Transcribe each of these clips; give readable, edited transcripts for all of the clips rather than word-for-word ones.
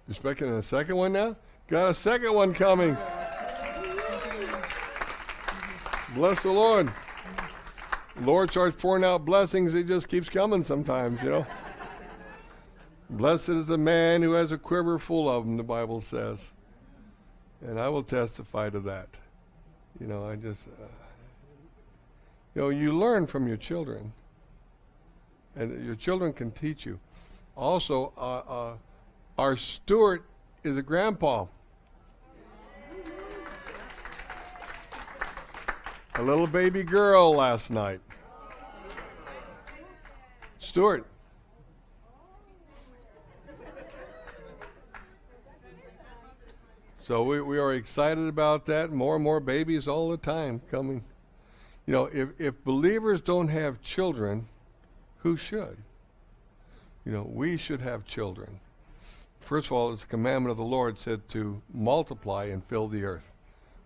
You're expecting a second one now? Got a second one coming. Bless the Lord. The Lord starts pouring out blessings. It just keeps coming sometimes, you know. Blessed is the man who has a quiver full of them, the Bible says. And I will testify to that. You know, you learn from your children. And your children can teach you. Also, our Stuart is a grandpa. A little baby girl last night. Stuart. So we are excited about that. More and more babies all the time coming. You know, if believers don't have children, who should? You know, we should have children. First of all, it's a commandment of the Lord said to multiply and fill the earth.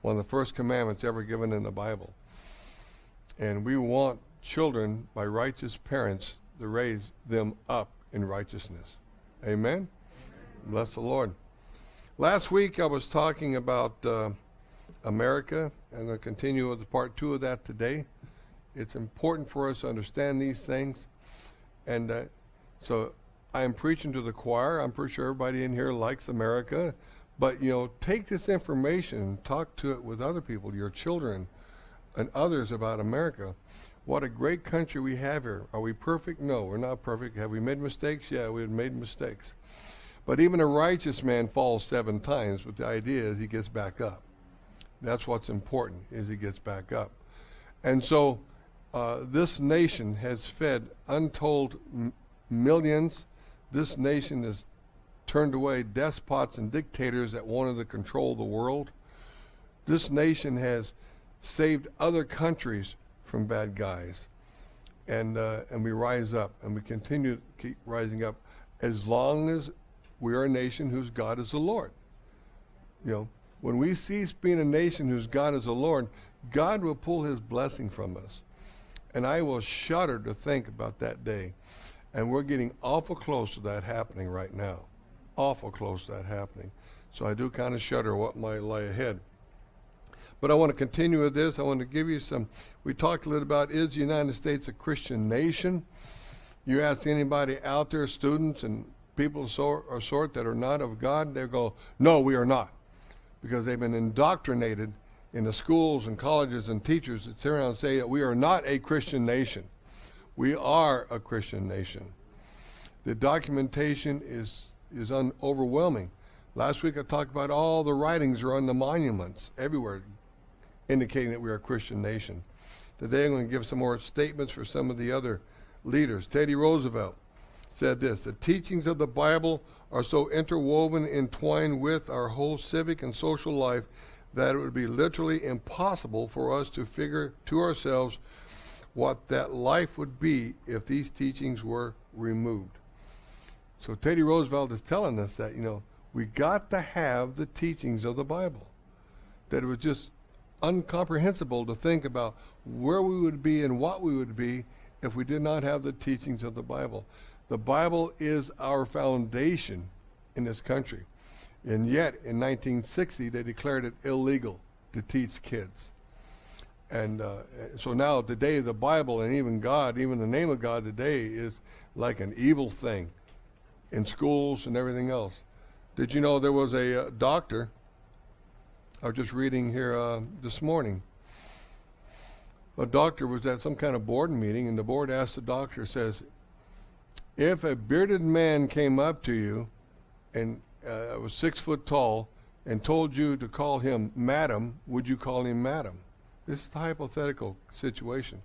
One of the first commandments ever given in the Bible. And we want children by righteous parents to raise them up in righteousness. Amen? Bless the Lord. Last week I was talking about America. I'm going to continue with part 2 of that today. It's important for us to understand these things. And so I am preaching to the choir. I'm pretty sure everybody in here likes America. But, you know, take this information and talk to it with other people, your children and others about America. What a great country we have here. Are we perfect? No, we're not perfect. Have we made mistakes? Yeah, we've made mistakes. But even a righteous man falls 7 times, but the idea is he gets back up. That's what's important, is he gets back up. And so this nation has fed untold millions. This nation has turned away despots and dictators that wanted to control the world. This nation has saved other countries from bad guys. And we rise up, and we continue to keep rising up as long as we are a nation whose God is the Lord. You know, when we cease being a nation whose God is the Lord, God will pull his blessing from us. And I will shudder to think about that day. And we're getting awful close to that happening right now. Awful close to that happening. So I do kind of shudder what might lie ahead. But I want to continue with this. I want to give you some, we talked a little about, is the United States a Christian nation? You ask anybody out there, students and people of sort that are not of God, they go, no, we are not. Because they've been indoctrinated in the schools and colleges and teachers that sit around and say that we are not a Christian nation. We are a Christian nation. The documentation is overwhelming. Last week I talked about all the writings are on the monuments everywhere indicating that we are a Christian nation. Today I'm going to give some more statements for some of the other leaders. Teddy Roosevelt said this: the teachings of the Bible are so interwoven, entwined with our whole civic and social life that it would be literally impossible for us to figure to ourselves what that life would be if these teachings were removed. So Teddy Roosevelt is telling us that, you know, we got to have the teachings of the Bible. That it was just incomprehensible to think about where we would be and what we would be if we did not have the teachings of the Bible. The Bible is our foundation in this country. And yet, in 1960, they declared it illegal to teach kids. And so now, today, the Bible and even God, even the name of God today is like an evil thing in schools and everything else. Did you know there was a doctor, I was just reading here this morning, a doctor was at some kind of board meeting, and the board asked the doctor, says, if a bearded man came up to you and was 6 foot tall and told you to call him madam, would you call him madam? This is a hypothetical situation.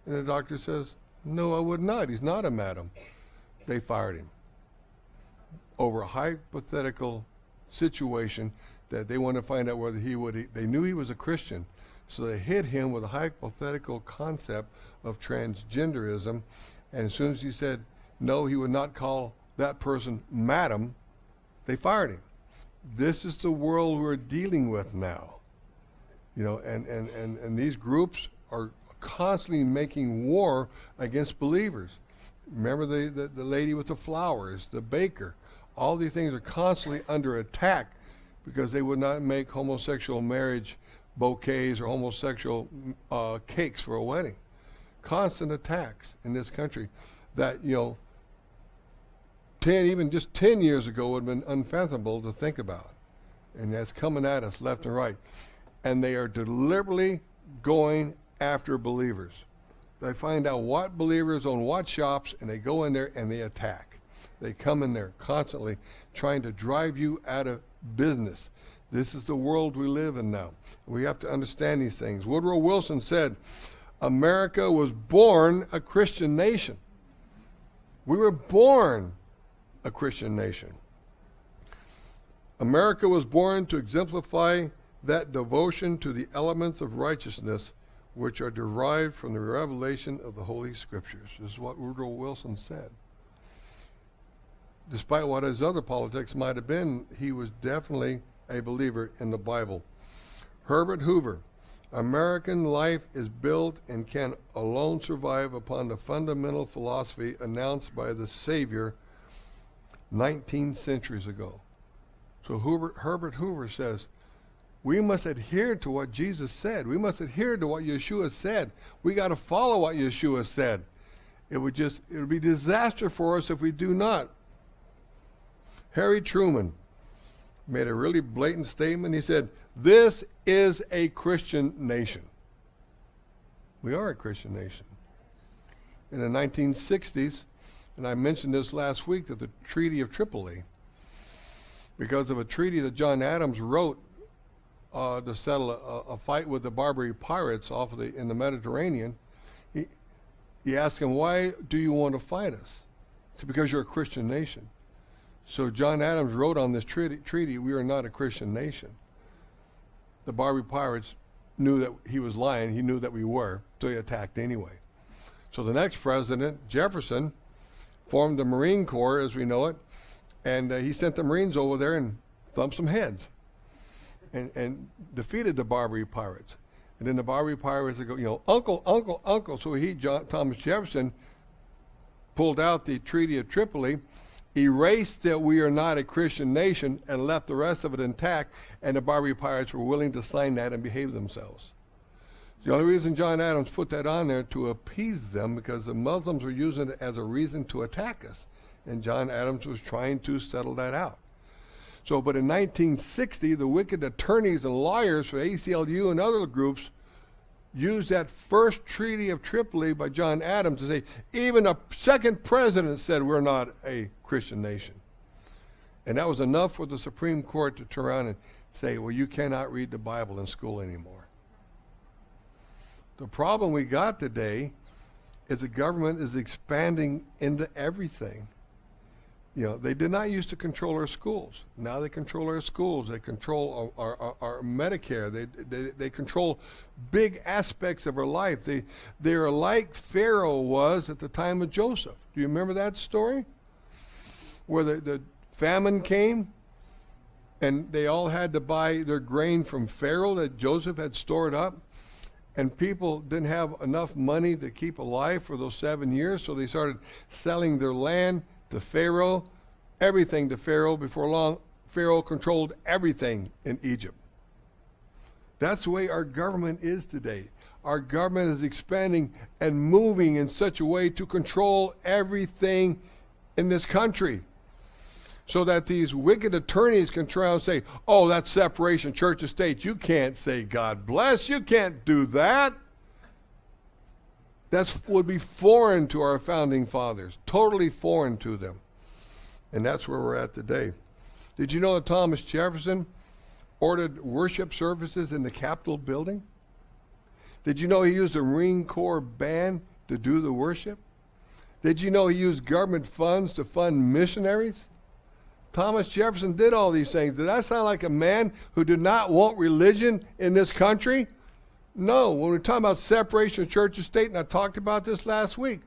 And the doctor says, no, I would not. He's not a madam. They fired him over a hypothetical situation that they wanted to find out whether they knew he was a Christian. So they hit him with a hypothetical concept of transgenderism. And as soon as he said, no, he would not call that person madam, they fired him. This is the world we're dealing with now. You know, and these groups are constantly making war against believers. Remember the lady with the flowers, the baker. All these things are constantly under attack because they would not make homosexual marriage bouquets or homosexual cakes for a wedding. Constant attacks in this country that, even just 10 years ago would have been unfathomable to think about. And that's coming at us left and right. And they are deliberately going after believers. They find out what believers own what shops, and they go in there and they attack. They come in there constantly trying to drive you out of business. This is the world we live in now. We have to understand these things. Woodrow Wilson said, America was born a Christian nation. We were born a Christian nation. America was born to exemplify that devotion to the elements of righteousness which are derived from the revelation of the Holy Scriptures. This is what Woodrow Wilson said. Despite what his other politics might have been, he was definitely a believer in the Bible. Herbert Hoover, American life is built and can alone survive upon the fundamental philosophy announced by the Savior 19 centuries ago. So Herbert Hoover says, we must adhere to what Jesus said. We must adhere to what Yeshua said. We got to follow what Yeshua said. It would be disaster for us if we do not. Harry Truman made a really blatant statement. He said, this is a Christian nation. We are a Christian nation. In the 1960s, and I mentioned this last week, that the Treaty of Tripoli, because of a treaty that John Adams wrote to settle a fight with the Barbary pirates in the Mediterranean, he asked him, why do you want to fight us? It's because you're a Christian nation. So John Adams wrote on this treaty, we are not a Christian nation. The Barbary pirates knew that he was lying. He knew that we were, so he attacked anyway. So the next president, Jefferson, formed the Marine Corps as we know it, and he sent the Marines over there and thumped some heads and defeated the Barbary pirates. And then the Barbary pirates would go, uncle, uncle, uncle. So Thomas Jefferson, pulled out the Treaty of Tripoli, erased that we are not a Christian nation, and left the rest of it intact, and the Barbary pirates were willing to sign that and behave themselves. The only reason John Adams put that on there to appease them, because the Muslims were using it as a reason to attack us, and John Adams was trying to settle that out. So, but in 1960, the wicked attorneys and lawyers for ACLU and other groups used that first Treaty of Tripoli by John Adams to say, even a second president said we're not a Christian nation. And that was enough for the Supreme Court to turn around and say, well, you cannot read the Bible in school anymore. The problem we got today is the government is expanding into everything. They did not used to control our schools. Now they control our schools. They control our Medicare. They control big aspects of our life. They are like Pharaoh was at the time of Joseph. Do you remember that story? Where the famine came and they all had to buy their grain from Pharaoh that Joseph had stored up. And people didn't have enough money to keep alive for those 7 years, so they started selling their land to Pharaoh, everything to Pharaoh. Before long, Pharaoh controlled everything in Egypt. That's the way our government is today. Our government is expanding and moving in such a way to control everything in this country, so that these wicked attorneys can try and say, oh, that's separation, church and state. You can't say God bless. You can't do that. That would be foreign to our founding fathers, totally foreign to them. And that's where we're at today. Did you know that Thomas Jefferson ordered worship services in the Capitol building? Did you know he used a Marine Corps band to do the worship? Did you know he used government funds to fund missionaries? Thomas Jefferson did all these things. Does that sound like a man who did not want religion in this country? No. When we're talking about separation of church and state, and I talked about this last week,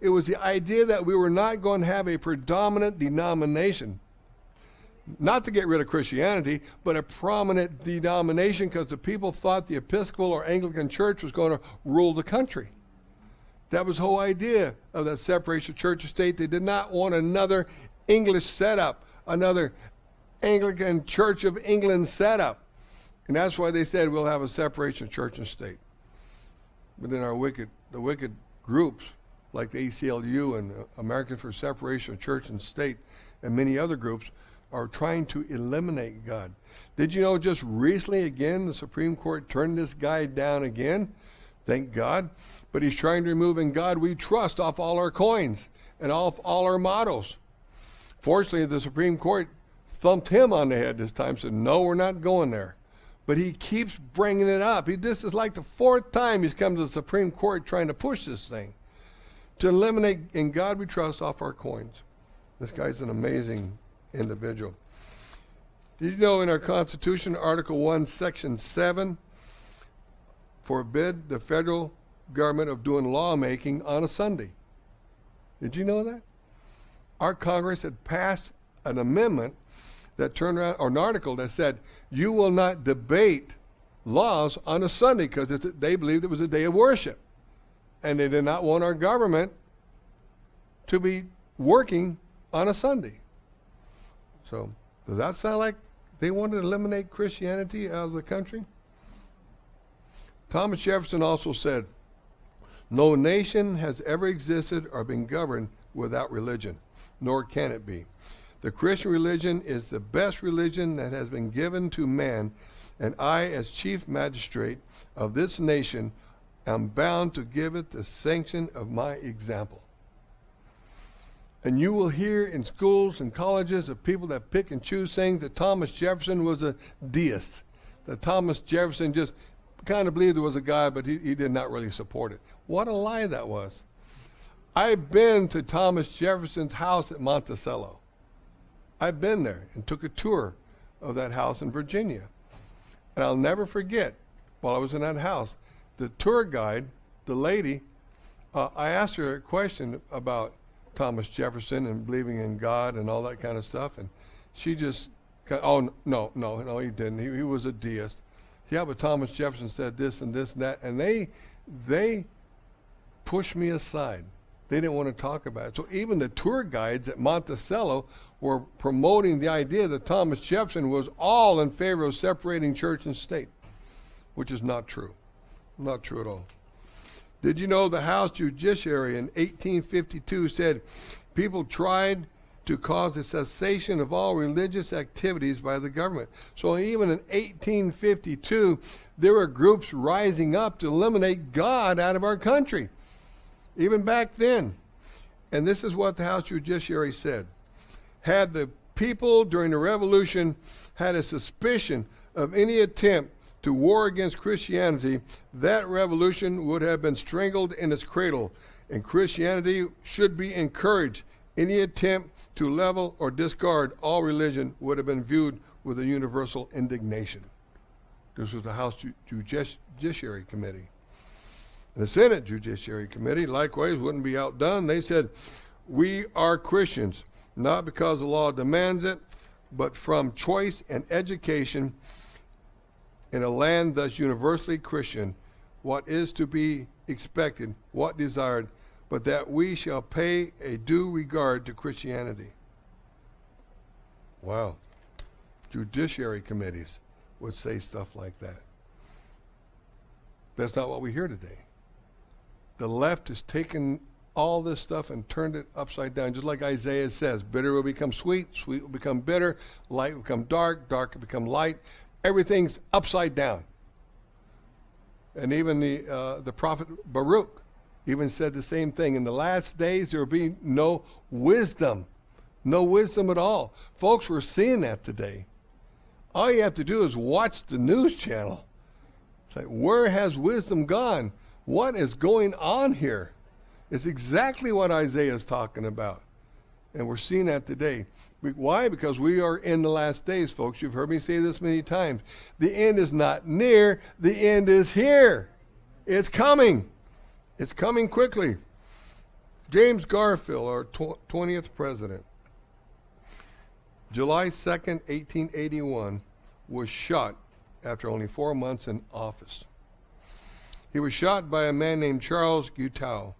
it was the idea that we were not going to have a predominant denomination. Not to get rid of Christianity, but a prominent denomination, because the people thought the Episcopal or Anglican church was going to rule the country. That was the whole idea of that separation of church and state. They did not want another English setup, another Anglican Church of England setup. And that's why they said we'll have a separation of church and state. But then the wicked groups like the ACLU and Americans for Separation of Church and State and many other groups are trying to eliminate God. Did you know just recently again the Supreme Court turned this guy down again? Thank God. But he's trying to remove "In God We Trust" off all our coins and off all our mottos. Fortunately, the Supreme Court thumped him on the head this time, said, no, we're not going there. But he keeps bringing it up. This is like the fourth time he's come to the Supreme Court trying to push this thing to eliminate "In God We Trust" off our coins. This guy's an amazing individual. Did you know in our Constitution, Article 1, Section 7, forbid the federal government of doing lawmaking on a Sunday? Did you know that? Our Congress had passed an amendment that turned around, or an article that said, you will not debate laws on a Sunday because they believed it was a day of worship. And they did not want our government to be working on a Sunday. So, does that sound like they wanted to eliminate Christianity out of the country? Thomas Jefferson also said, no nation has ever existed or been governed without religion, nor can it be. The Christian religion is the best religion that has been given to man, and I, as chief magistrate of this nation, am bound to give it the sanction of my example. And you will hear in schools and colleges of people that pick and choose saying that Thomas Jefferson was a deist, that Thomas Jefferson just kind of believed there was a God, but he did not really support it. What a lie that was. I've been to Thomas Jefferson's house at Monticello. I've been there and took a tour of that house in Virginia. And I'll never forget, while I was in that house, the tour guide, the lady, I asked her a question about Thomas Jefferson and believing in God and all that kind of stuff. And she just, oh, no, he didn't. He was a deist. Yeah, but Thomas Jefferson said this and this and that. And they pushed me aside. They didn't want to talk about it. So even the tour guides at Monticello were promoting the idea that Thomas Jefferson was all in favor of separating church and state, which is not true. Not true at all. Did you know the House Judiciary in 1852 said people tried to cause the cessation of all religious activities by the government? So even in 1852, there were groups rising up to eliminate God out of our country. Even back then. And this is what the House Judiciary said. Had the people during the Revolution had a suspicion of any attempt to war against Christianity, that revolution would have been strangled in its cradle, and Christianity should be encouraged. Any attempt to level or discard all religion would have been viewed with a universal indignation. This was the House Judiciary Committee. The Senate Judiciary Committee, likewise, wouldn't be outdone. They said, we are Christians, not because the law demands it, but from choice and education in a land thus universally Christian, what is to be expected, what desired, but that we shall pay a due regard to Christianity. Wow. Judiciary committees would say stuff like that. That's not what we hear today. The left has taken all this stuff and turned it upside down, just like Isaiah says. Bitter will become sweet, sweet will become bitter, light will become dark, dark will become light. Everything's upside down. And even the prophet Baruch even said the same thing. In the last days, there will be no wisdom at all. Folks, we're seeing that today. All you have to do is watch the news channel. It's like, where has wisdom gone? What is going on here? It's exactly what Isaiah is talking about. And we're seeing that today. Why? Because we are in the last days, folks. You've heard me say this many times. The end is not near. The end is here. It's coming. It's coming quickly. James Garfield, our 20th president, July 2nd, 1881, was shot after only 4 months in office. He was shot by a man named Charles Guiteau.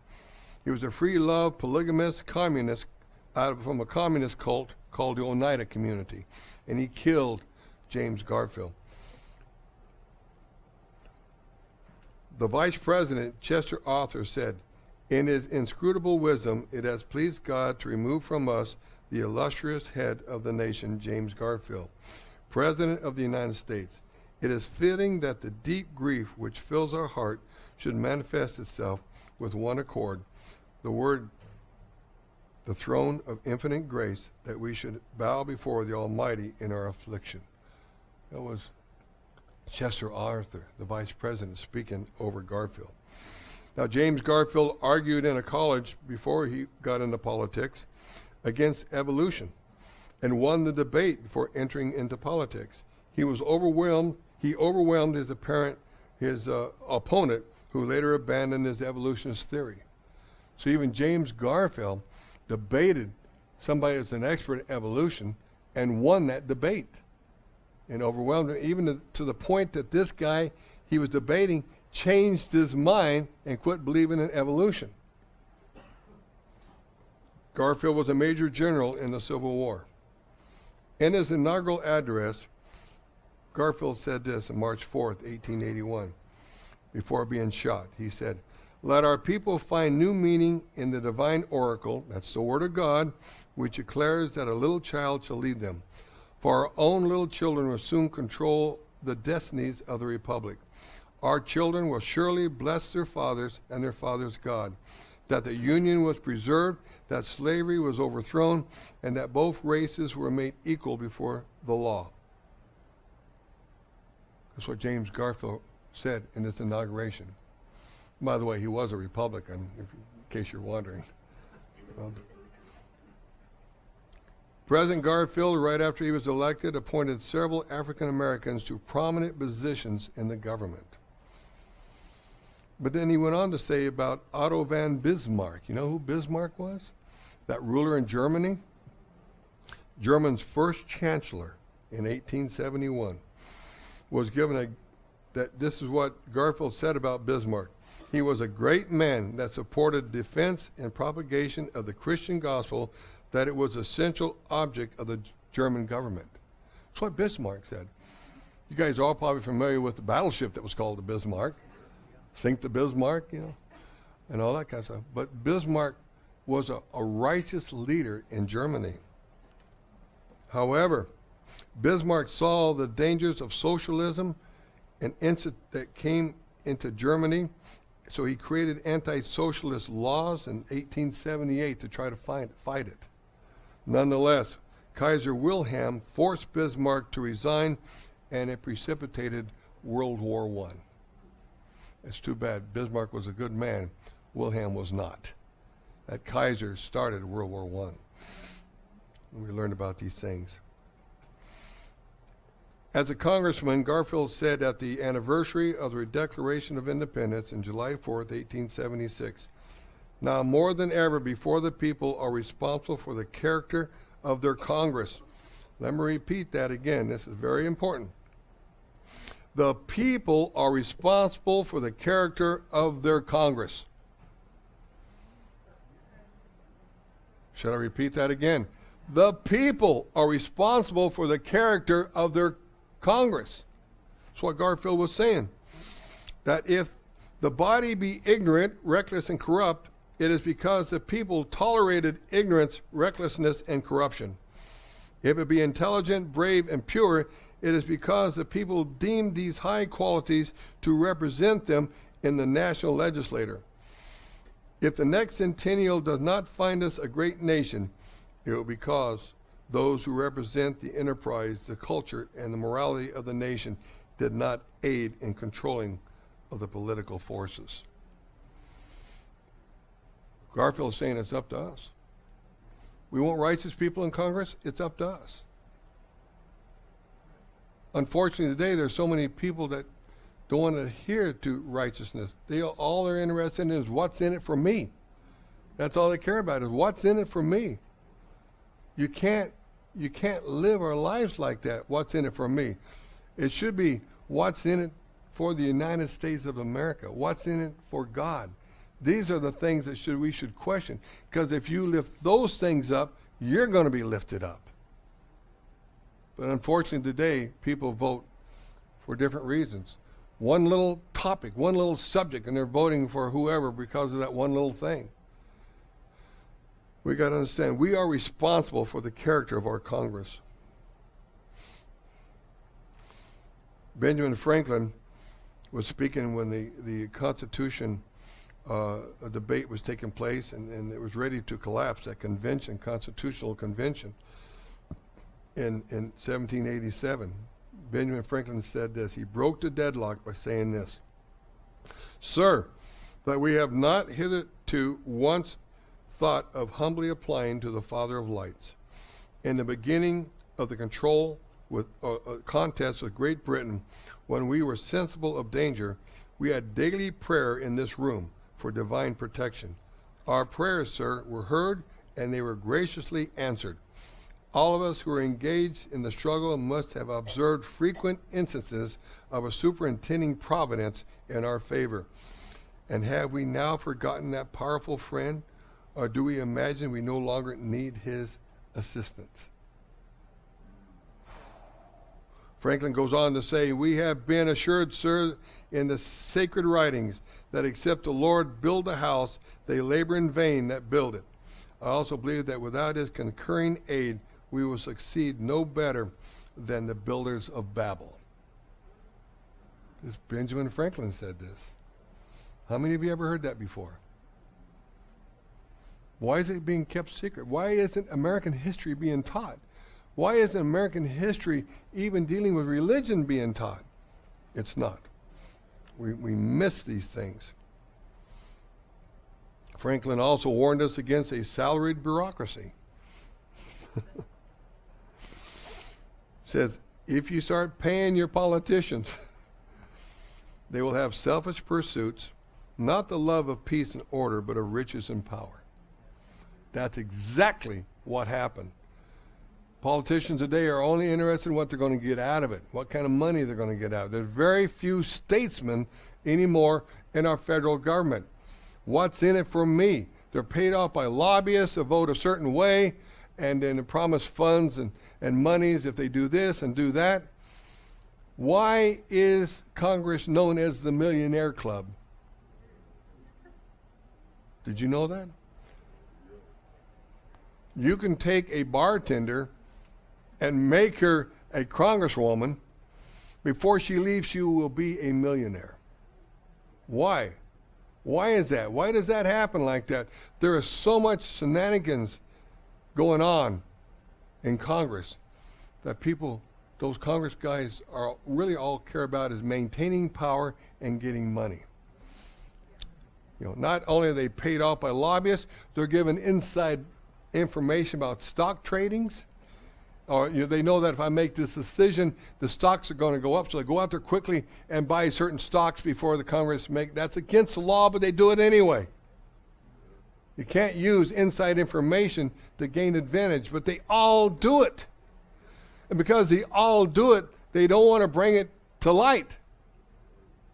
He was a free-love, polygamous communist from a communist cult called the Oneida Community, and he killed James Garfield. The Vice President, Chester Arthur, said, "In his inscrutable wisdom, it has pleased God to remove from us the illustrious head of the nation, James Garfield, President of the United States. It is fitting that the deep grief which fills our heart should manifest itself with one accord, the throne of infinite grace, that we should bow before the Almighty in our affliction." That was Chester Arthur, the Vice President, speaking over Garfield. Now, James Garfield argued in a college before he got into politics against evolution and won the debate before entering into politics. He was overwhelmed. He overwhelmed his opponent, who later abandoned his evolutionist theory. So even James Garfield debated somebody that's an expert in evolution and won that debate and overwhelmed him, even to the point that this guy he was debating changed his mind and quit believing in evolution. Garfield was a major general in the Civil War. In his inaugural address, Garfield said this on March 4th, 1881, before being shot. He said, "Let our people find new meaning in the divine oracle," that's the word of God, "which declares that a little child shall lead them. For our own little children will soon control the destinies of the republic. Our children will surely bless their fathers and their fathers' God, that the Union was preserved, that slavery was overthrown, and that both races were made equal before the law." That's what James Garfield said in his inauguration. By the way, he was a Republican, in case you're wondering. President Garfield, right after he was elected, appointed several African Americans to prominent positions in the government. But then he went on to say about Otto von Bismarck. You know who Bismarck was? That ruler in Germany? Germany's first chancellor in 1871 was given this is what Garfield said about Bismarck. He was a great man that supported defense and propagation of the Christian gospel, that it was essential object of the German government. That's what Bismarck said. You guys are all probably familiar with the battleship that was called the Bismarck. Sink the Bismarck, and all that kind of stuff. But Bismarck was a righteous leader in Germany. However, Bismarck saw the dangers of socialism and that came into Germany, so he created anti-socialist laws in 1878 to try to fight it. Nonetheless, Kaiser Wilhelm forced Bismarck to resign, and it precipitated World War I. It's too bad. Bismarck was a good man. Wilhelm was not. That Kaiser started World War I. And we learned about these things. As a congressman, Garfield said at the anniversary of the Declaration of Independence on July 4th, 1876, "Now more than ever before, the people are responsible for the character of their Congress." Let me repeat that again. This is very important. The people are responsible for the character of their Congress. Should I repeat that again? The people are responsible for the character of their Congress. That's what Garfield was saying. That if the body be ignorant, reckless, and corrupt, it is because the people tolerated ignorance, recklessness, and corruption. If it be intelligent, brave, and pure, it is because the people deemed these high qualities to represent them in the national legislature. If the next centennial does not find us a great nation, it will be because those who represent the enterprise, the culture, and the morality of the nation did not aid in controlling of the political forces. Garfield is saying it's up to us. We want righteous people in Congress, it's up to us. Unfortunately, today there's so many people that don't want to adhere to righteousness. All they're interested in is what's in it for me. That's all they care about, is what's in it for me. You can't live our lives like that. What's in it for me? It should be what's in it for the United States of America. What's in it for God? These are the things that we should question. Because if you lift those things up, you're going to be lifted up. But unfortunately today, people vote for different reasons. One little topic, one little subject, and they're voting for whoever because of that one little thing. We got to understand, we are responsible for the character of our Congress. Benjamin Franklin was speaking when the Constitution a debate was taking place, and it was ready to collapse, that convention, Constitutional Convention, in 1787. Benjamin Franklin said this. He broke the deadlock by saying this: "Sir, that we have not hitherto once thought of humbly applying to the Father of lights. In the beginning of the control with contest with Great Britain, when we were sensible of danger, we had daily prayer in this room for divine protection. Our prayers, sir, were heard, and they were graciously answered. All of us who are engaged in the struggle must have observed frequent instances of a superintending providence in our favor. And have we now forgotten that powerful friend, or do we imagine we no longer need his assistance?" Franklin goes on to say, "We have been assured, sir, in the sacred writings, that except the Lord build a house, they labor in vain that build it. I also believe that without his concurring aid, we will succeed no better than the builders of Babel." This Benjamin Franklin said this. How many of you ever heard that before? Why is it being kept secret? Why isn't American history being taught? Why isn't American history even dealing with religion being taught? It's not. We miss these things. Franklin also warned us against a salaried bureaucracy. Says, if you start paying your politicians, they will have selfish pursuits, not the love of peace and order, but of riches and power. That's exactly what happened. Politicians today are only interested in what they're going to get out of it, what kind of money they're going to get out of it. There's very few statesmen anymore in our federal government. What's in it for me? They're paid off by lobbyists to vote a certain way, and then promise funds and monies if they do this and do that. Why is Congress known as the Millionaire Club? Did you know that? You can take a bartender and make her a congresswoman. Before she leaves, she will be a millionaire. Why? Why is that? Why does that happen like that? There is so much shenanigans going on in Congress that people, those Congress guys, are really all care about is maintaining power and getting money. You know, not only are they paid off by lobbyists, they're given inside information about stock tradings. Or they know that if I make this decision, the stocks are going to go up, so they go out there quickly and buy certain stocks before the Congress make. That's against the law, but they do it anyway. You can't use inside information to gain advantage, but they all do it. And because they all do it, they don't want to bring it to light,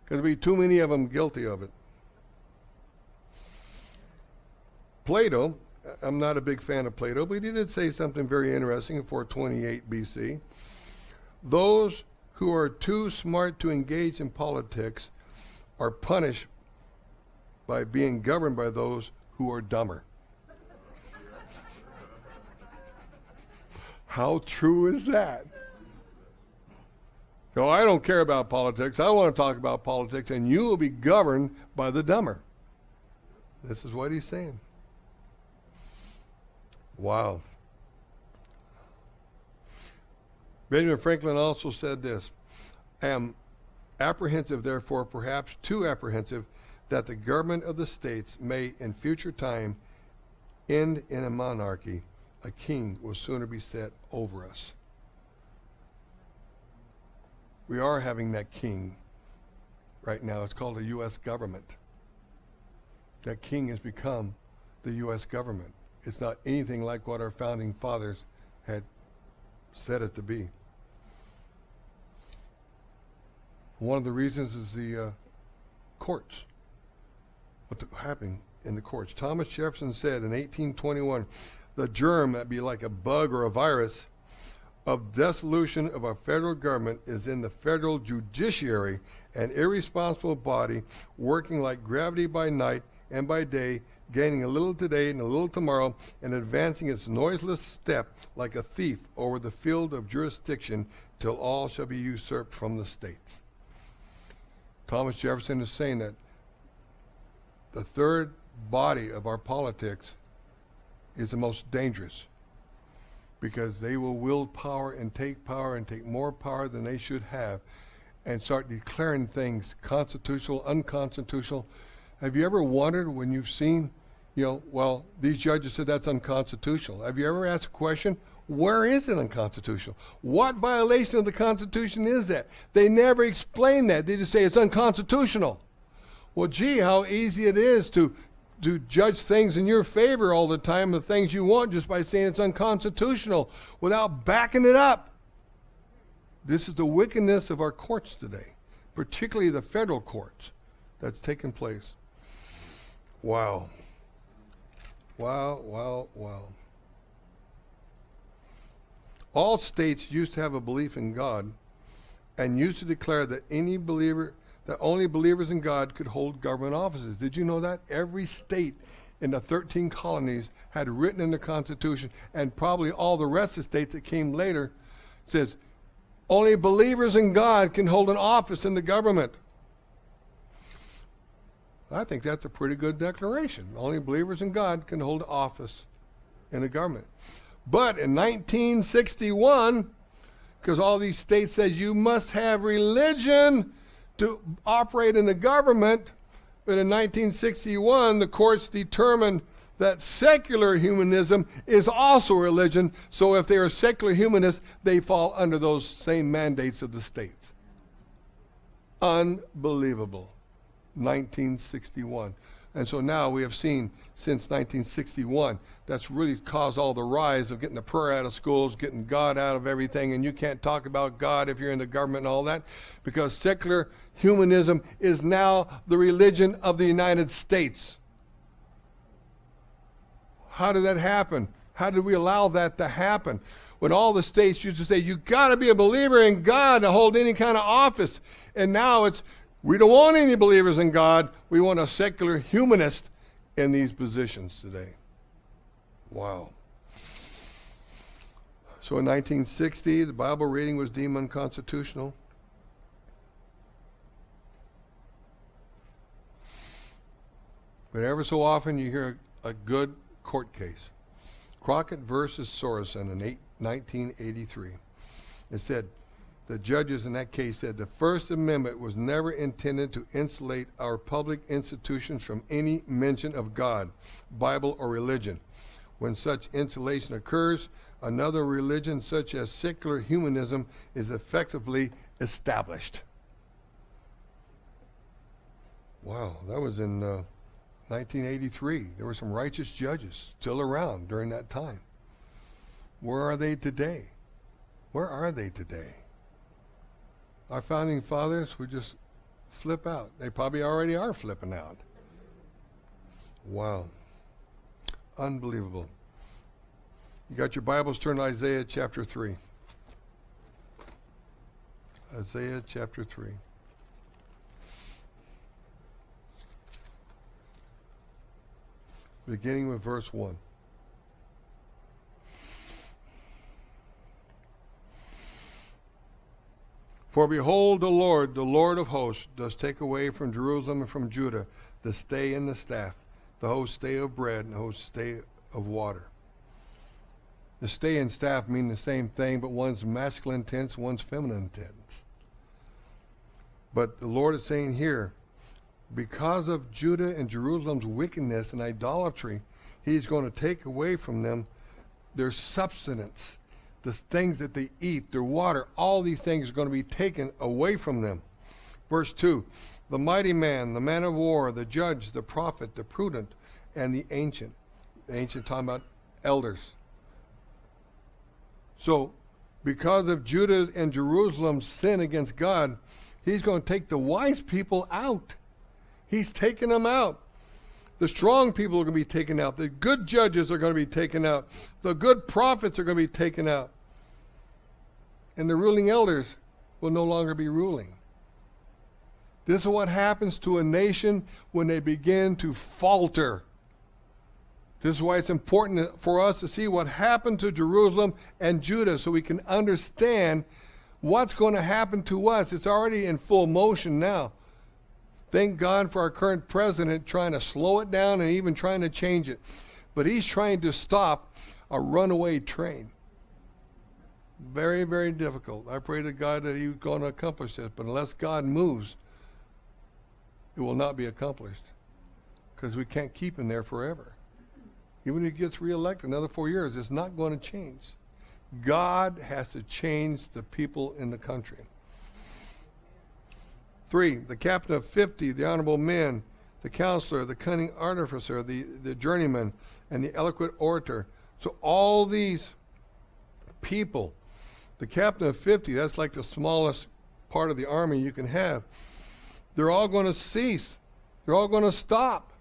because there'll be too many of them guilty of it. Plato, I'm not a big fan of Plato, but he did say something very interesting in 428 BC. Those who are too smart to engage in politics are punished by being governed by those who are dumber. How true is that? So I don't care about politics. I want to talk about politics, and you will be governed by the dumber. This is what he's saying. Wow. Benjamin Franklin also said this: I am apprehensive, therefore, perhaps too apprehensive, that the government of the states may in future time end in a monarchy. A king will sooner be set over us. We are having that king right now. It's called the U.S. government. That king has become the U.S. government. It's not anything like what our founding fathers had said it to be. One of the reasons is the courts. What's happening in the courts. Thomas Jefferson said in 1821, the germ, that'd be like a bug or a virus, of dissolution of our federal government is in the federal judiciary, an irresponsible body working like gravity by night and by day, gaining a little today and a little tomorrow, and advancing its noiseless step like a thief over the field of jurisdiction till all shall be usurped from the states. Thomas Jefferson is saying that the third body of our politics is the most dangerous, because they will wield power and take more power than they should have, and start declaring things constitutional, unconstitutional. Have you ever wondered when you've seen, well, these judges said that's unconstitutional. Have you ever asked a question, where is it unconstitutional? What violation of the Constitution is that? They never explain that. They just say it's unconstitutional. Well, gee, how easy it is to judge things in your favor all the time, the things you want, just by saying it's unconstitutional without backing it up. This is the wickedness of our courts today, particularly the federal courts, that's taken place. Wow. Wow, wow, wow. All states used to have a belief in God and used to declare that only believers in God could hold government offices. Did you know that? Every state in the 13 colonies had written in the Constitution, and probably all the rest of the states that came later, says only believers in God can hold an office in the government. I think that's a pretty good declaration. Only believers in God can hold office in the government. But in 1961, because all these states said you must have religion to operate in the government, but in 1961, the courts determined that secular humanism is also religion, so if they are secular humanists, they fall under those same mandates of the states. Unbelievable. 1961. And so now we have seen since 1961, that's really caused all the rise of getting the prayer out of schools, getting God out of everything, and you can't talk about God if you're in the government and all that, because secular humanism is now the religion of the United States. How did that happen? How did we allow that to happen? When all the states used to say, you got to be a believer in God to hold any kind of office. And now it's, we don't want any believers in God. We want a secular humanist in these positions today. Wow. So in 1960, the Bible reading was deemed unconstitutional. But ever so often you hear a good court case. Crockett versus Sorensen in 1983. It said, the judges in that case said the First Amendment was never intended to insulate our public institutions from any mention of God, Bible, or religion. When such insulation occurs, another religion such as secular humanism is effectively established. Wow, that was in 1983. There were some righteous judges still around during that time. Where are they today? Where are they today? Our founding fathers would just flip out. They probably already are flipping out. Wow. Unbelievable. You got your Bibles, turn to Isaiah chapter 3. Isaiah chapter 3. Beginning with verse 1. For behold, the Lord of hosts, does take away from Jerusalem and from Judah the stay and the staff, the whole stay of bread and the whole stay of water. The stay and staff mean the same thing, but one's masculine tense, one's feminine tense. But the Lord is saying here, because of Judah and Jerusalem's wickedness and idolatry, he's going to take away from them their substance, the things that they eat, their water, all these things are going to be taken away from them. Verse 2, the mighty man, the man of war, the judge, the prophet, the prudent, and the ancient. The ancient talking about elders. So, because of Judah and Jerusalem's sin against God, he's going to take the wise people out. He's taking them out. The strong people are going to be taken out. The good judges are going to be taken out. The good prophets are going to be taken out. And the ruling elders will no longer be ruling. This is what happens to a nation when they begin to falter. This is why it's important for us to see what happened to Jerusalem and Judah so we can understand what's going to happen to us. It's already in full motion now. Thank God for our current president trying to slow it down and even trying to change it. But he's trying to stop a runaway train. Very, very difficult. I pray to God that he's going to accomplish it. But unless God moves, it will not be accomplished. Because we can't keep him there forever. Even if he gets reelected another 4 years, it's not going to change. God has to change the people in the country. 3, the captain of 50, the honorable men, the counselor, the cunning artificer, the journeyman, and the eloquent orator. So all these people, the captain of 50, that's like the smallest part of the army you can have. They're all going to cease. They're all going to stop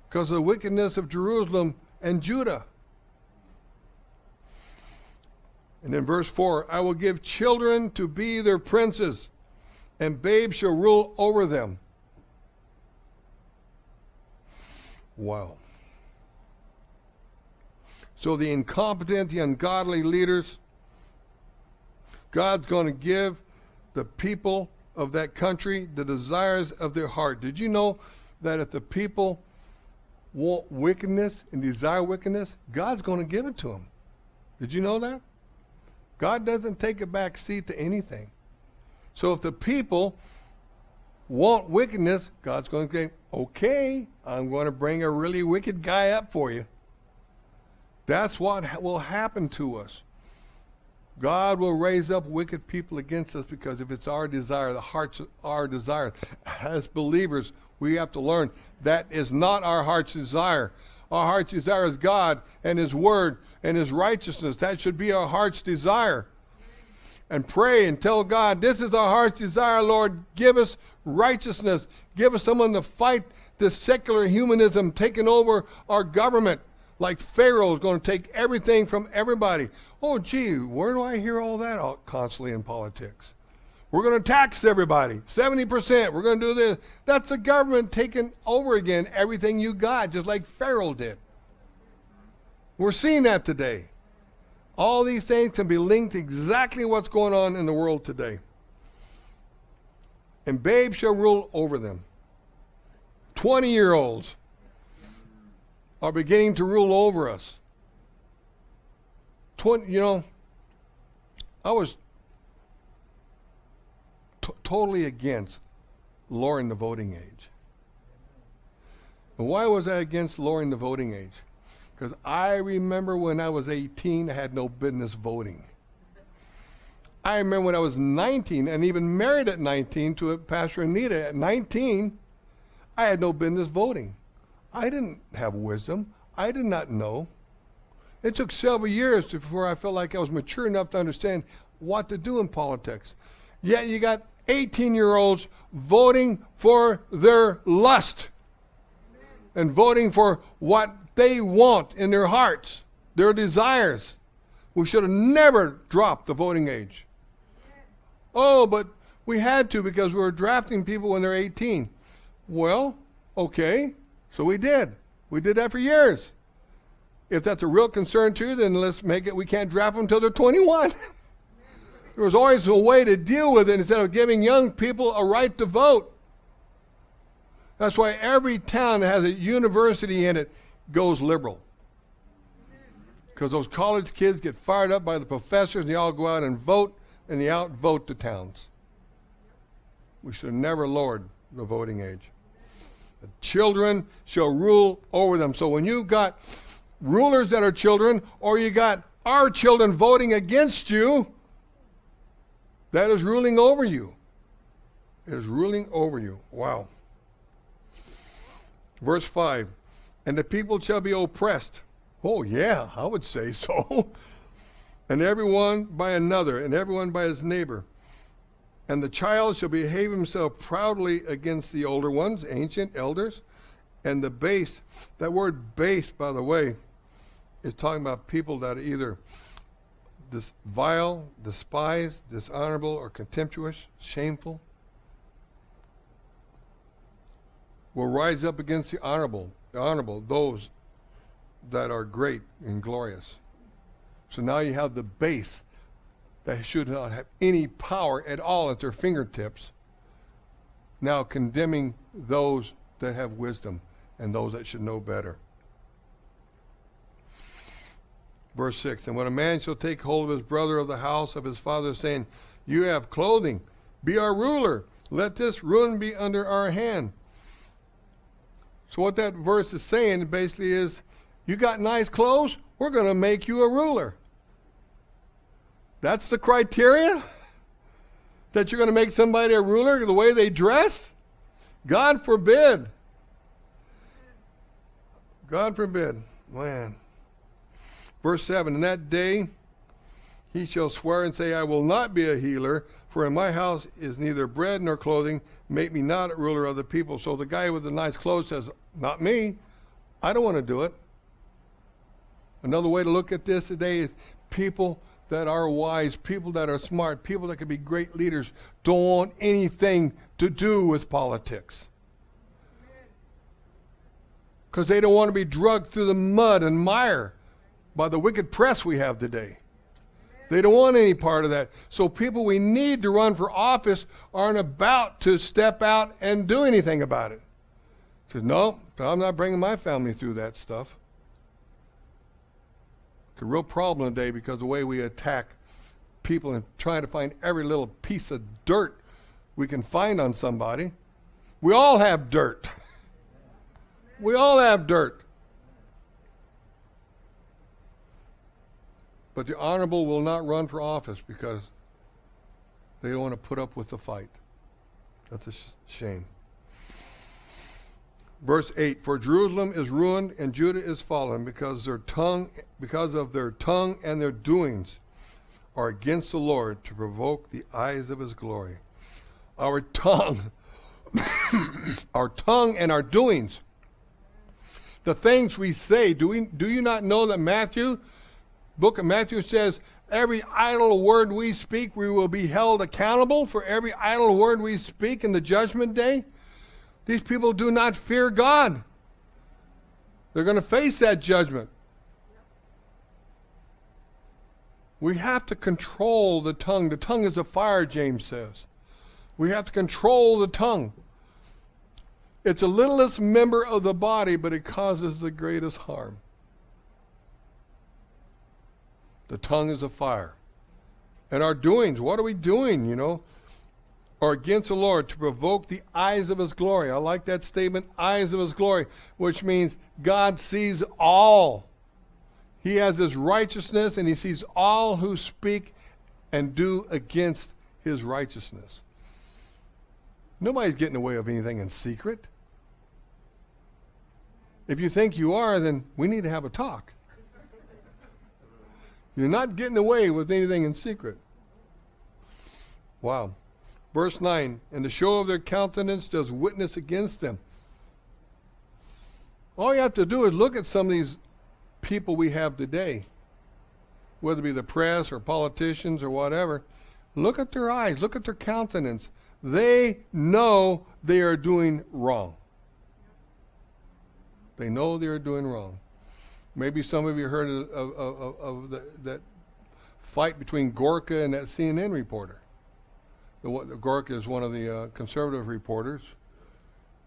because of the wickedness of Jerusalem and Judah. And in verse 4, I will give children to be their princes, and babes shall rule over them. Wow. So the incompetent, the ungodly leaders, God's going to give the people of that country the desires of their heart. Did you know that if the people want wickedness and desire wickedness, God's going to give it to them? Did you know that? God doesn't take a back seat to anything. So if the people want wickedness, God's going to say, okay, I'm going to bring a really wicked guy up for you. That's what will happen to us. God will raise up wicked people against us because if it's our desire, the heart's our desire. As believers, we have to learn that is not our heart's desire. Our heart's desire is God and His Word and His righteousness. That should be our heart's desire. And pray and tell God, this is our heart's desire, Lord. Give us righteousness. Give us someone to fight this secular humanism taking over our government. Like Pharaoh is going to take everything from everybody. Oh, gee, where do I hear all that constantly in politics? We're going to tax everybody, 70%. We're going to do this. That's the government taking over again everything you got, just like Pharaoh did. We're seeing that today. All these things can be linked to exactly what's going on in the world today. And babes shall rule over them. 20-year-olds are beginning to rule over us. I was totally against lowering the voting age. And why was I against lowering the voting age? Because I remember when I was 18, I had no business voting. I remember when I was 19 and even married at 19 to Pastor Anita at 19, I had no business voting. I didn't have wisdom. I did not know. It took several years before I felt like I was mature enough to understand what to do in politics. Yet you got 18-year-olds voting for their lust and voting for what they want in their hearts, their desires. We should have never dropped the voting age. Oh, but we had to because we were drafting people when they're 18. Well, okay, so we did. We did that for years. If that's a real concern to you, then let's make it we can't draft them until they're 21. There was always a way to deal with it instead of giving young people a right to vote. That's why every town that has a university in it goes liberal. Because those college kids get fired up by the professors and they all go out and vote and they outvote the towns. We should have never lowered the voting age. The children shall rule over them. So when you've got rulers that are children or you got our children voting against you, that is ruling over you. It is ruling over you. Wow. Verse 5, and the people shall be oppressed. Oh, yeah, I would say so. And everyone by another, and everyone by his neighbor. And the child shall behave himself proudly against the older ones, ancient elders, And the base, that word base, by the way, is talking about people that are either vile, despised, dishonorable, or contemptuous, shameful, will rise up against the honorable, those that are great and glorious. So now you have the base that should not have any power at all at their fingertips, now condemning those that have wisdom and those that should know better. Verse 6, and when a man shall take hold of his brother of the house of his father, saying, you have clothing, be our ruler, let this ruin be under our hand. So what that verse is saying basically is, you got nice clothes, we're going to make you a ruler. That's the criteria? That you're going to make somebody a ruler the way they dress? God forbid. God forbid. Man. Verse 7, in that day he shall swear and say, I will not be a healer, for in my house is neither bread nor clothing. Make me not a ruler of the people. So the guy with the nice clothes says, not me. I don't want to do it. Another way to look at this today is people that are wise, people that are smart, people that can be great leaders don't want anything to do with politics. Because they don't want to be drugged through the mud and mire by the wicked press we have today. They don't want any part of that. So people we need to run for office aren't about to step out and do anything about it. Says, no, I'm not bringing my family through that stuff. It's a real problem today because of the way we attack people and trying to find every little piece of dirt we can find on somebody. We all have dirt. We all have dirt. But the honorable will not run for office because they don't want to put up with the fight. That's a shame. Verse 8, for Jerusalem is ruined and Judah is fallen because of their tongue and their doings are against the Lord to provoke the eyes of his glory. Our tongue, our tongue and our doings, the things we say, do you not know that book of Matthew says, every idle word we speak, we will be held accountable for every idle word we speak in the judgment day? These people do not fear God. They're going to face that judgment. We have to control the tongue. The tongue is a fire, James says. We have to control the tongue. It's the littlest member of the body, but it causes the greatest harm. The tongue is a fire. And our doings, what are we doing, are against the Lord to provoke the eyes of his glory. I like that statement, eyes of his glory, which means God sees all. He has his righteousness and he sees all who speak and do against his righteousness. Nobody's getting away with anything in secret. If you think you are, then we need to have a talk. You're not getting away with anything in secret. Wow. Verse 9, and the show of their countenance does witness against them. All you have to do is look at some of these people we have today, whether it be the press or politicians or whatever. Look at their eyes, look at their countenance. They know they are doing wrong. They know they are doing wrong. Maybe some of you heard of that fight between Gorka and that CNN reporter. Gorka is one of the conservative reporters,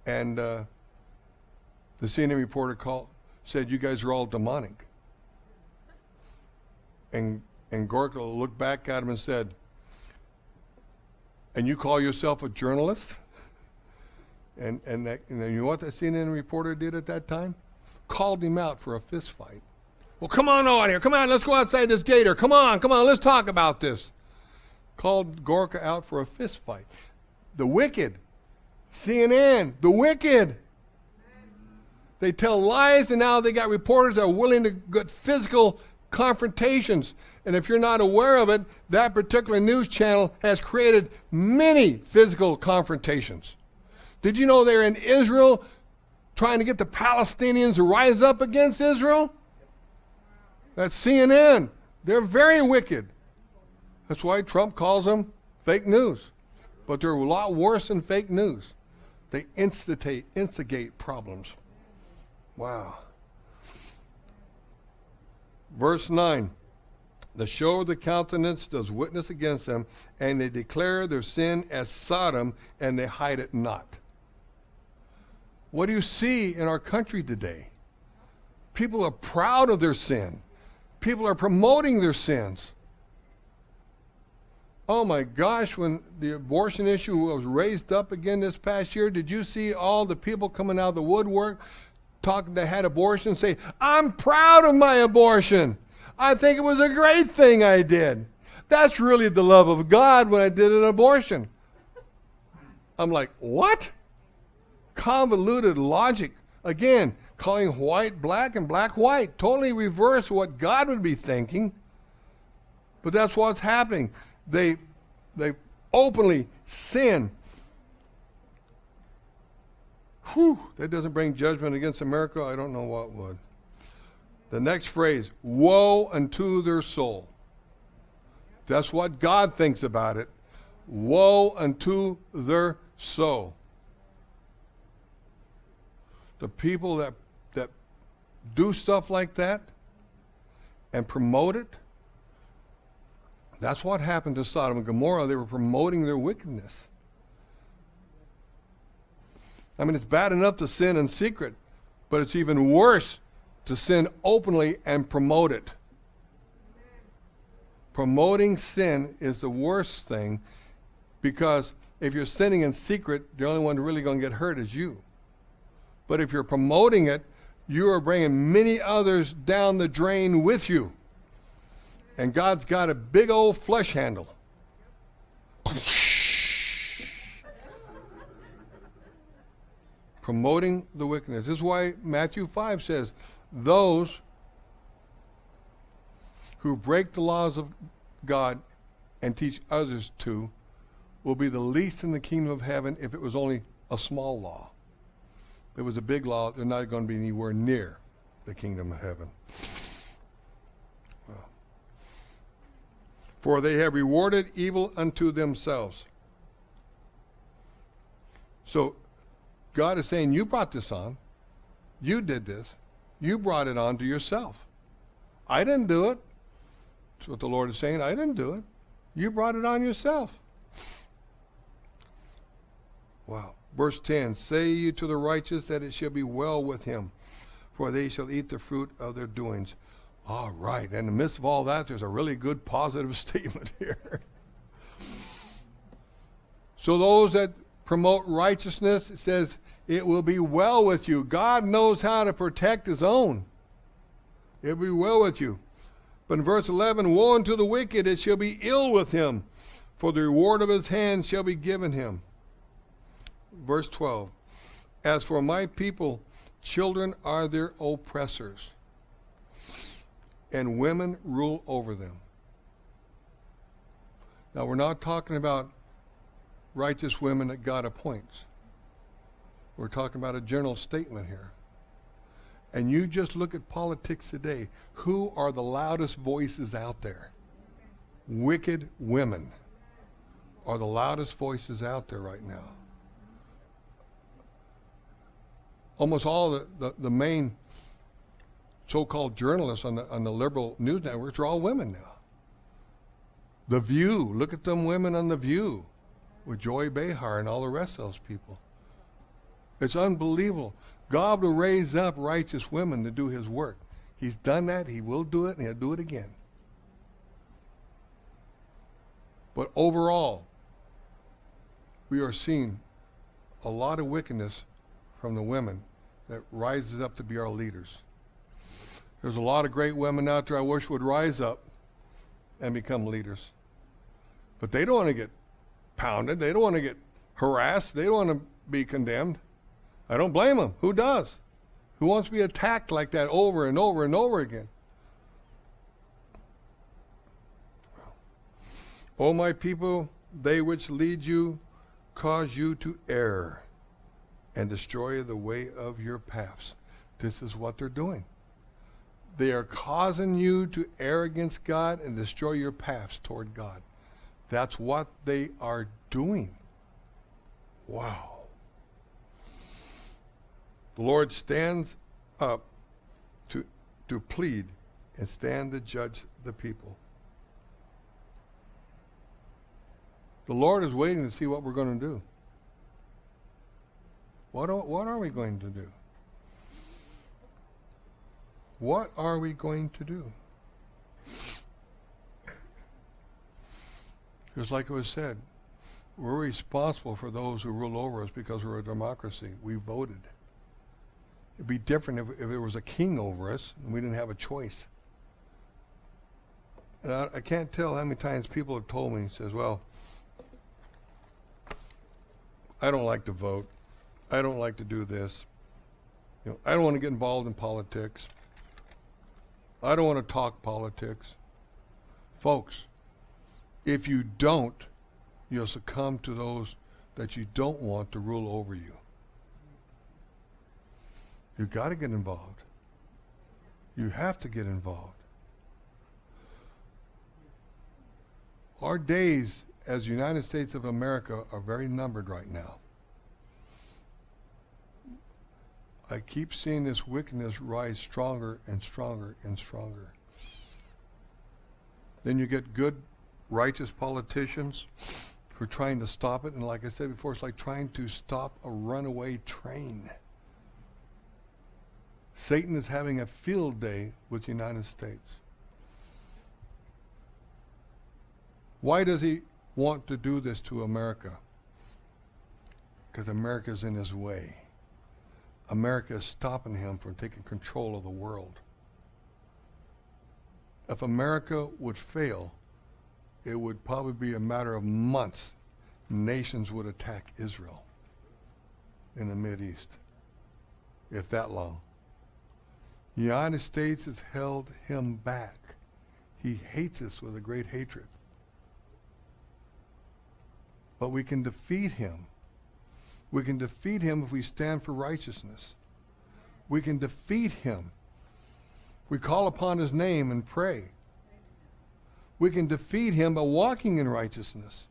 and the CNN reporter said, "You guys are all demonic." And Gorka looked back at him and said, "And you call yourself a journalist?" And you know what the CNN reporter did at that time? Called him out for a fist fight. "Well, come on out here. Come on, let's go outside this gate. Or come on, let's talk about this." Called Gorka out for a fist fight. The wicked. CNN, the wicked. They tell lies, and now they got reporters that are willing to get physical confrontations. And if you're not aware of it, that particular news channel has created many physical confrontations. Did you know they're in Israel trying to get the Palestinians to rise up against Israel? That's CNN. They're very wicked. That's why Trump calls them fake news. But they're a lot worse than fake news. They instigate problems. Wow. Verse 9. The show of the countenance does witness against them, and they declare their sin as Sodom, and they hide it not. What do you see in our country today? People are proud of their sin. People are promoting their sins. Oh my gosh, when the abortion issue was raised up again this past year, did you see all the people coming out of the woodwork talking that had abortion say, I'm proud of my abortion. I think it was a great thing I did. That's really the love of God when I did an abortion. I'm like, what? Convoluted logic. Again, calling white black and black white. Totally reverse what God would be thinking. But that's what's happening. They openly sin. Whew, that doesn't bring judgment against America. I don't know what would. The next phrase, woe unto their soul. That's what God thinks about it. Woe unto their soul. The people that do stuff like that and promote it, that's what happened to Sodom and Gomorrah. They were promoting their wickedness. I mean, it's bad enough to sin in secret, but it's even worse to sin openly and promote it. Promoting sin is the worst thing, because if you're sinning in secret, the only one really going to get hurt is you. But if you're promoting it, you are bringing many others down the drain with you. And God's got a big old flush handle. Promoting the wickedness. This is why Matthew 5 says, those who break the laws of God and teach others to will be the least in the kingdom of heaven if it was only a small law. If it was a big law, they're not going to be anywhere near the kingdom of heaven. Well. For they have rewarded evil unto themselves. So God is saying, you brought this on. You did this. You brought it on to yourself. I didn't do it. That's what the Lord is saying. I didn't do it. You brought it on yourself. Wow. Verse 10, say ye to the righteous that it shall be well with him, for they shall eat the fruit of their doings. All right. In the midst of all that, there's a really good positive statement here. So those that promote righteousness, it says, it will be well with you. God knows how to protect his own. It will be well with you. But in verse 11, woe unto the wicked, it shall be ill with him, for the reward of his hand shall be given him. Verse 12, as for my people, children are their oppressors, and women rule over them. Now, we're not talking about righteous women that God appoints. We're talking about a general statement here. And you just look at politics today. Who are the loudest voices out there? Wicked women are the loudest voices out there right now. Almost all the main so-called journalists on the liberal news networks are all women now. The View, look at them women on The View with Joy Behar and all the rest of those people. It's unbelievable. God will raise up righteous women to do his work. He's done that, he will do it, and he'll do it again. But overall, we are seeing a lot of wickedness from the women that rises up to be our leaders. There's a lot of great women out there I wish would rise up and become leaders. But they don't want to get pounded. They don't want to get harassed. They don't want to be condemned. I don't blame them. Who does? Who wants to be attacked like that over and over and over again? O my people, they which lead you cause you to err. and destroy the way of your paths. This is what they're doing. They are causing you to err against God and destroy your paths toward God. That's what they are doing. Wow. The Lord stands up to plead and stand to judge the people. The Lord is waiting to see what we're going to do. What are we going to do? What are we going to do? Just like it was said, we're responsible for those who rule over us because we're a democracy. We voted. It'd be different if there was a king over us and we didn't have a choice. And I can't tell how many times people have told me, says, well, I don't like to vote. I don't like to do this. I don't want to get involved in politics. I don't want to talk politics. Folks, if you don't, you'll succumb to those that you don't want to rule over you. You've got to get involved. You have to get involved. Our days as United States of America are very numbered right now. I keep seeing this wickedness rise stronger and stronger and stronger. Then you get good, righteous politicians who are trying to stop it. And like I said before, it's like trying to stop a runaway train. Satan is having a field day with the United States. Why does he want to do this to America? Because America is in his way. America is stopping him from taking control of the world. If America would fail, it would probably be a matter of months. Nations would attack Israel in the Mideast, if that long. The United States has held him back. He hates us with a great hatred. But we can defeat him. We can defeat him if we stand for righteousness. We can defeat him. We call upon his name and pray. We can defeat him by walking in righteousness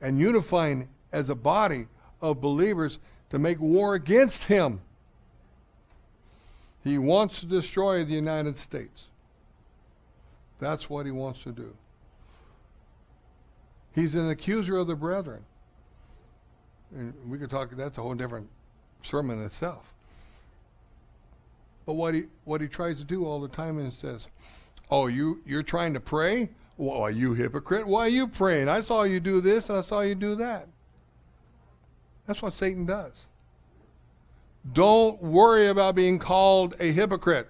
and unifying as a body of believers to make war against him. He wants to destroy the United States. That's what he wants to do. He's an accuser of the brethren. And we could talk, that's a whole different sermon in itself. But what he tries to do all the time is says, oh, you're trying to pray? Well, you hypocrite. Why are you praying? I saw you do this and I saw you do that. That's what Satan does. Don't worry about being called a hypocrite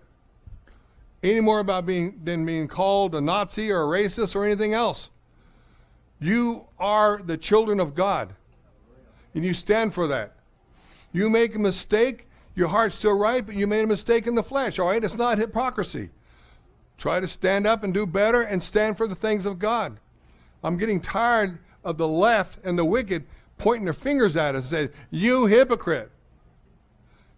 any more than being called a Nazi or a racist or anything else. You are the children of God, and you stand for that. You make a mistake, your heart's still right, but you made a mistake in the flesh, all right? It's not hypocrisy. Try to stand up and do better and stand for the things of God. I'm getting tired of the left and the wicked pointing their fingers at us and saying, you hypocrite.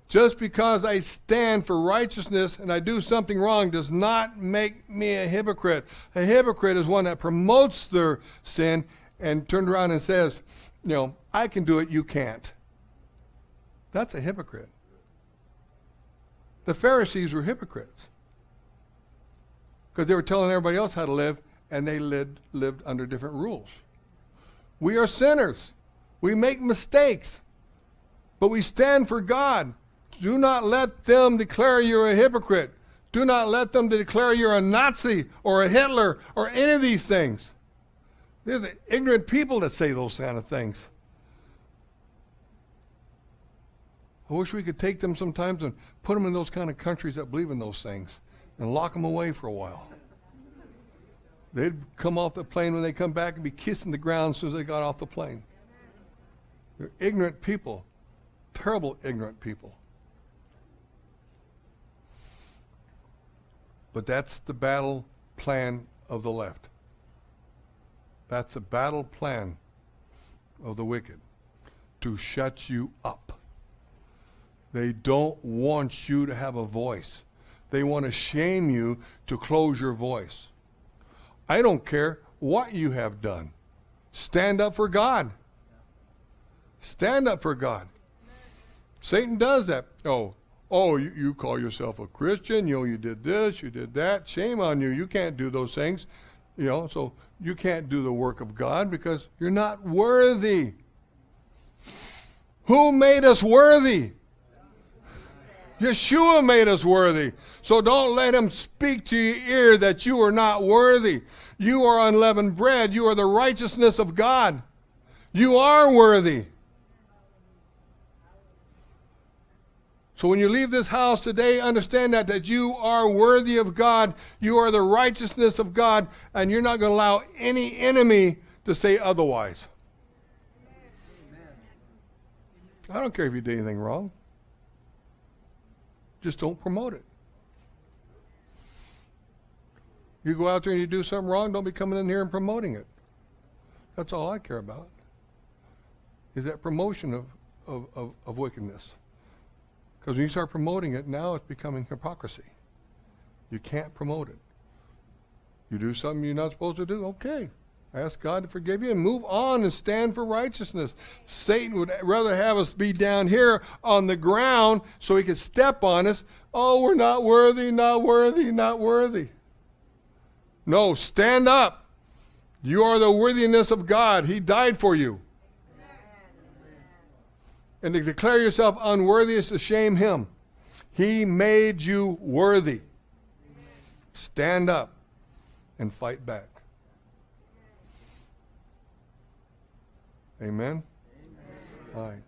Just because I stand for righteousness and I do something wrong does not make me a hypocrite. A hypocrite is one that promotes their sin and turns around and says, I can do it, you can't. That's a hypocrite. The Pharisees were hypocrites because they were telling everybody else how to live, and they lived under different rules. We are sinners. We make mistakes, but we stand for God. Do not let them declare you're a hypocrite. Do not let them declare you're a Nazi or a Hitler or any of these things. There's the ignorant people that say those kind of things. I wish we could take them sometimes and put them in those kind of countries that believe in those things and lock them away for a while. They'd come off the plane when they come back and be kissing the ground as soon as they got off the plane. They're ignorant people, terrible ignorant people. But that's the battle plan of the left. That's the battle plan of the wicked, to shut you up. They don't want you to have a voice. They want to shame you to close your voice. I don't care what you have done. Stand up for God. Stand up for God. Satan does that. You call yourself a Christian. You did this, you did that. Shame on you. You can't do those things. So you can't do the work of God because you're not worthy. Who made us worthy? Yeshua made us worthy. So don't let him speak to your ear that you are not worthy. You are unleavened bread. You are the righteousness of God. You are worthy. So when you leave this house today, understand that you are worthy of God. You are the righteousness of God, and you're not going to allow any enemy to say otherwise. I don't care if you did anything wrong. Just don't promote it. You go out there and you do something wrong, don't be coming in here and promoting it. That's all I care about, is that promotion of wickedness. Because when you start promoting it, now it's becoming hypocrisy. You can't promote it. You do something you're not supposed to do, okay. Ask God to forgive you and move on and stand for righteousness. Satan would rather have us be down here on the ground so he could step on us. Oh, we're not worthy, not worthy, not worthy. No, stand up. You are the worthiness of God. He died for you. And to declare yourself unworthy is to shame him. He made you worthy. Stand up and fight back. Amen? Amen. All right.